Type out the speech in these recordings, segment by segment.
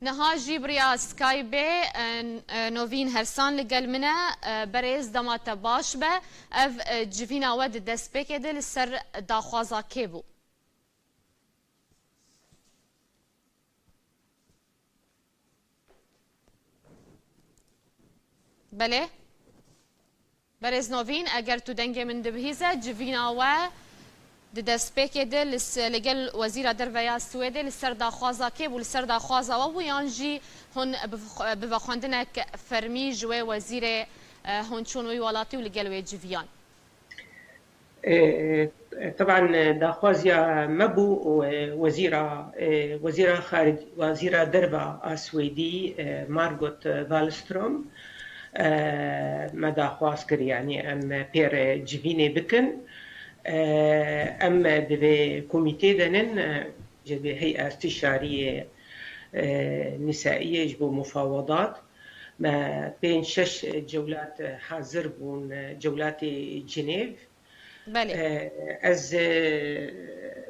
نهاجي بريا سكايبي نوفين هرسان لقل منا بريز دماتا باش به اف جفينا ود دسبيك دل سر داخوازا كيبو بله بريز نوفين اگر تو دنگه من دبهيزه جفينا و دسپیک دل لگل وزیر درویا سوئد لسر داخوازا که و لسر داخوازا و یانجی هن بفخوندنه فرمی جوی وزیر هن چون وی ولاتی و لگل وی جویان. طبعا داخوازيا مبو وزيرة خارج وزيرة دربا السويدي مارغوت فالستروم ما داخواز كر يعني ام بير جيفيني بكن ام دبي كوميتي دنن جبي هيئة استشارية نسائية جبو مفاوضات ما بين 6 جولات حاضر بون جولات جنيف بله از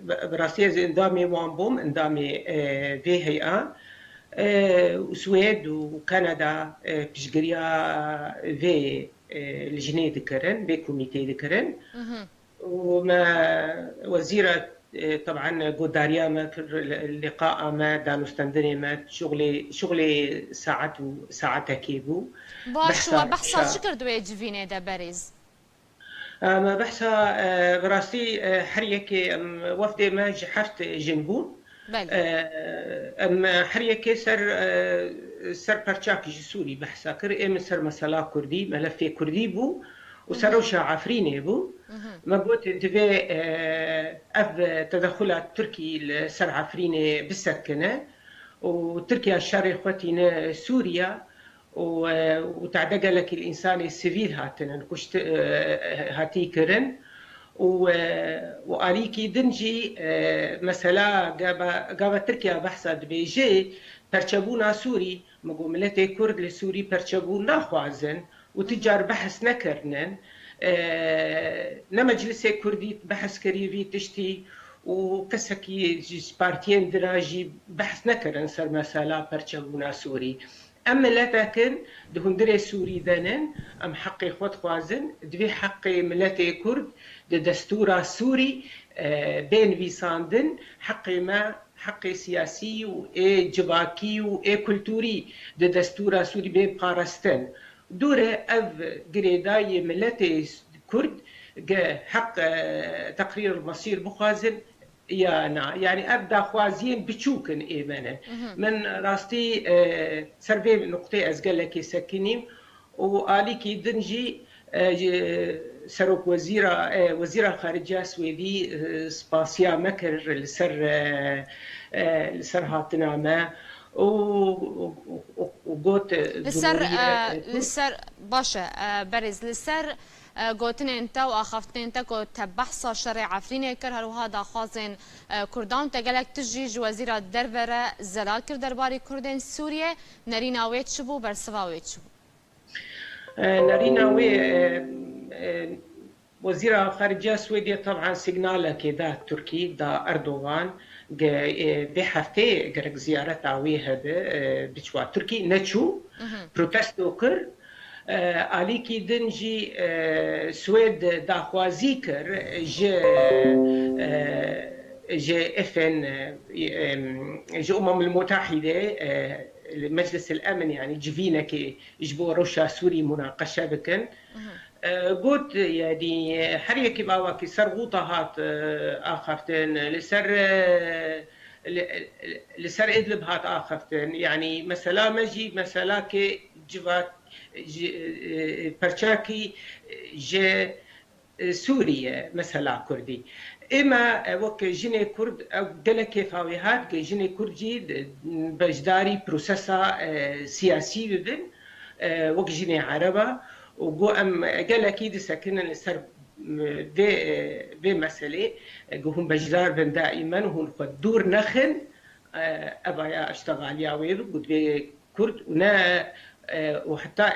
براسي از اندامي وان اندامي في هيئة وسويد وكندا بشجريا في الجنيه ذكرن في كوميتي ذكرن وما وزيرة طبعا قداريا ما اللقاء ما دانستندني ما شغلي ساعته كيبو بحثا شكر دوي جفيني دا باريز ما بحثا براسي حريكي وفد ما جحفت جنبون ام حريكي سر برشاكي سوري بحثا كر ام سر مسألة كردي ملف كردي بو وسروشا عفريني بو ما قلت انتبه اف تدخلات تركي سر عفريني بالسكنه وتركيا الشرق خوتينا سوريا وتعدق لك الانسان السيفيل هاتنا كشت هاتي كرن وآليكي دنجي مثلا قابا تركيا بحثا بيجي برشبونا سوري مقو ملتي كرد لسوري برشبونا خوازن وتجار بحث نكرنن نمجلس كردي بحث كريفي تشتي وكسكي بارتين دراجي بحث نكرن سر مسألة برشبونا سوري أما لا تكن دهندري سوري دانن أم حقي خود خوازن دوي حقي ملتي كرد دستورا سوري بين فيساندن حقي ما حقي سياسي وإيه جباكي وإيه كولتوري دستورا سوري بين قارستن دوره اف قريداي ملتي كرد حق تقرير المصير بخازن يعني ابدا خوازين بتشوكن ايمانا من راستي سربي نقطه ازقل لك سكنيم واليكي دنجي سروك وزيره الخارجيه السويدي سباسيا مكر لسر هاتنا ما وقوت لسر باشا برز لسر قوتن انت واخفتن انت قوت بحث شرع عفرين كر وهذا خازن كردان تقلك تجي وزير الدربره زلال كر درباري كردن سوريا نرينا ويت شبو برسوا ويت شبو نرينا وي وزير الخارجيه السويديه طبعا سيجنال كذا تركي دا اردوغان بهفته گرگ زیارت آوی هده بچوا ترکی نچو پروتستو کر آلی کی دنجی سوید داخوازی کر جه افن جه المتحده مجلس الامن يعني جفينا كي يجبو روشا سوري مناقشه بكن قلت يعني حريكي باواكي سر هات آخرتين لسر إدلب هات آخرتين يعني مثلا مجي مثلا كي جوات برشاكي جي سوريا مثلا كردي إما وك جيني كرد أو دلك فاويهات كي جيني كردي بجداري بروسسا سياسي ببن وك جيني عربة وقو أم قال أكيد سكننا لسر في مسألة قوهم بجدار بن دائما وهم دور نخن أبايا أشتغل يا ويد قد في كرد ونا وحتى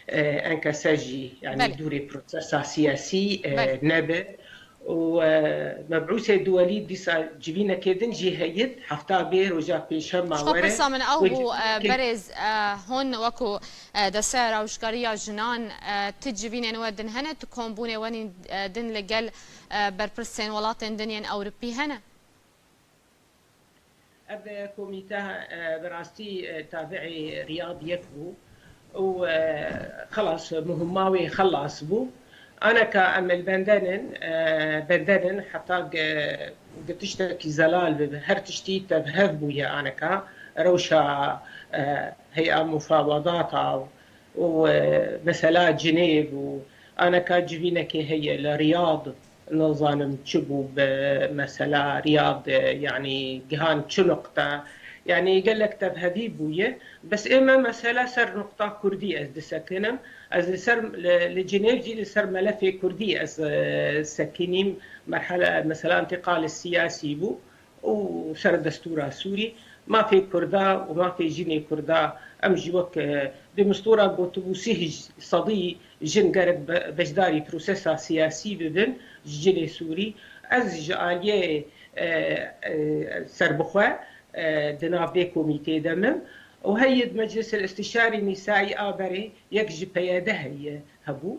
أنك سجي يعني دوري بروسس سياسي نبي ومبعوثة دولي ديسا جبينا كيدن جي هيد حفتا بير وجا بيشم شكو قصة من أو برز هون وكو دسارة وشكرية جنان تجبين نودن هنا تكون بوني واني دن لقل بربرسين ولاتن دنيا أوروبي هنا أب كوميتا براستي تابعي رياض يكبو وخلاص مهماوي خلص بو أنا كأمل بندنن حتى قتشتكي زلال هر تشتي تبهف بويا أنا كا روشا هيئة مفاوضات ومثلا جنيف وأنا كجبينك هي الرياض نظام تشبو بمثلا رياض يعني جهان شو نقطة يعني قال لك تبهدي بويا بس إما مثلا سر نقطة كردية أز سكنم أز سر لجنيف جي سر ملف كردي أز سكنيم مرحلة مثلا انتقال السياسي بو وسر دستور سوري ما في كردا وما في جني كردا أم جوك بمستورة بوتوسيه صدي جن قرب بجداري بروسيسا سياسي ببن جني سوري أز جالية سر بخوا دنا بي كوميتي دمم وهيد مجلس الاستشاري النسائي آبري يكجي بياده هي هبو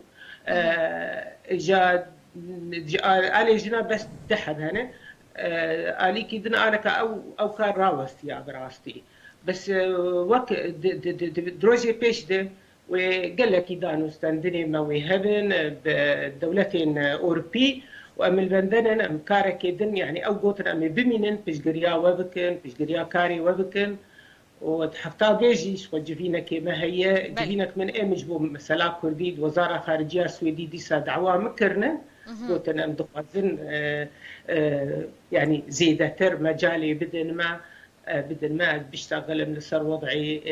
جا آلي جنا بس دحد هنا آلي كيدنا أنا أو كان راوست يا براستي بس وك دروجي بيش ده وقال لك إذا نستندني ما ويهبن بدولتين أوروبي وأم البندن مكارة كيدن يعني أو قوتن أم بمينن بيشجريا وبكن بيشجريا كاري وبكن وتحفتا بيجيش وجفينا كما هي جفينك من إيمج بو مثلا كرديد وزارة خارجية السويدي ديسا دعوة مكرنا قوتن أم دقازن يعني زيدتر مجالي بدن ما بيشتغل من سر وضعي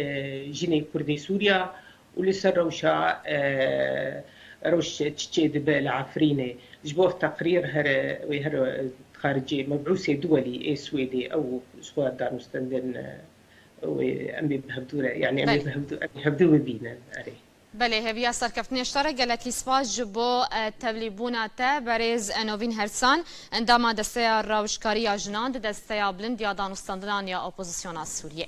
جيني كردي سوريا ولسر روشا روش تشيد بالعفرينة جبوه تقرير هر خارجي مبعوثة دولي سويدي أو سواد دار مستندن وأمي بهبدورة يعني أمي بهبدورة بينا عليه بله هبیا سرکفتنی اشتره گلکی سپاس جبو تبلیبونا تا برز نوین هرسان اندام دسته روشکاری جنان دسته بلند یا دانستاندنان یا اپوزیسیون سوریه